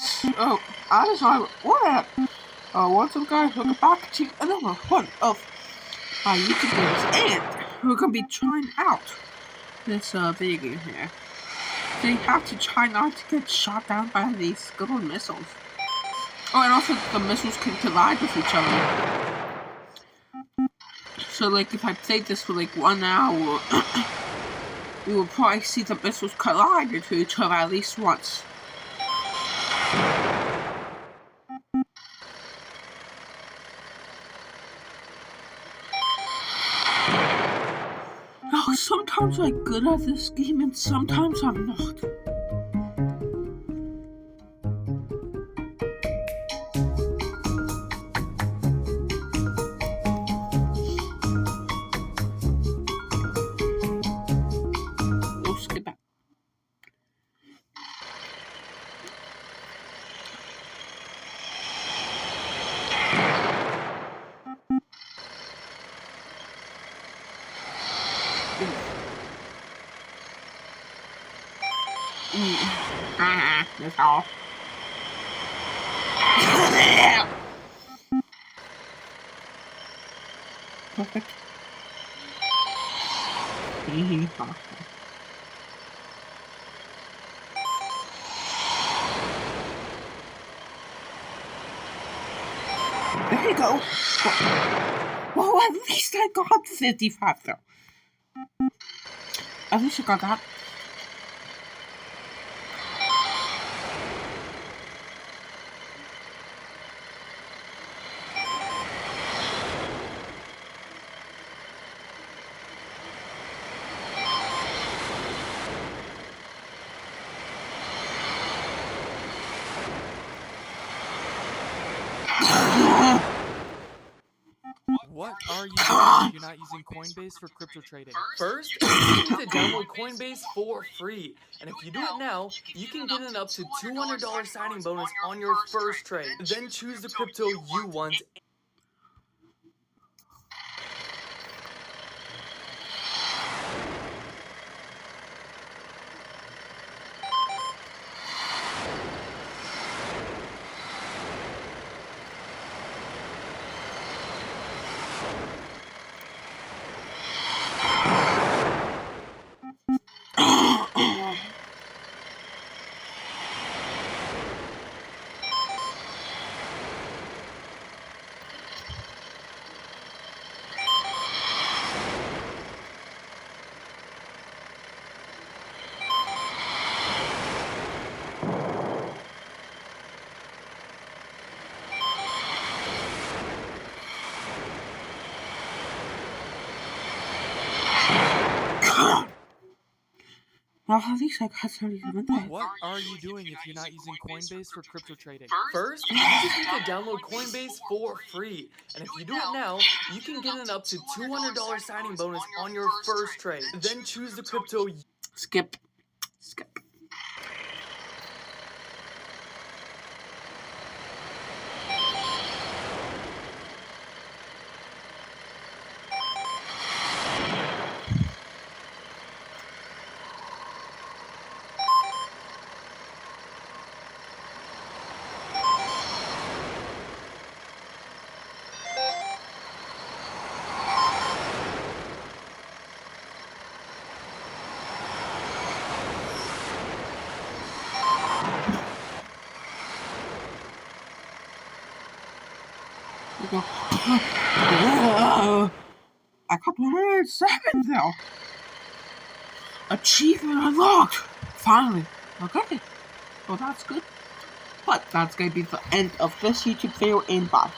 Oh, I decided what? What's up, guys? Welcome back to another one of my YouTube videos, and we're gonna be trying out this video game here. So you have to try not to get shot down by these Scuttle missiles. Oh, and also the missiles can collide with each other. So, like, if I played this for like 1 hour, you will probably see the missiles collide into each other at least once. Oh, sometimes I'm good at this game and sometimes I'm not. Oh, skip that. That's all. Perfect. There you go. Well, at least I got 55 though. At least I got that. What are you doing if you're not using Coinbase for crypto trading? First, you need to download Coinbase for free. And if you do it now, you can get an up to $200 signing bonus on your first trade. Then choose the crypto you want. Well, at least I got 37 there. What are you doing if you're not using Coinbase for crypto trading? First, you just need to download Coinbase for free. And if you do it now, you can get an up to $200 signing bonus on your first trade. Then choose the crypto. Skip. I got 107 though. Achievement unlocked. Finally. Okay. Well, that's good. But that's gonna be the end of this YouTube video, and bye.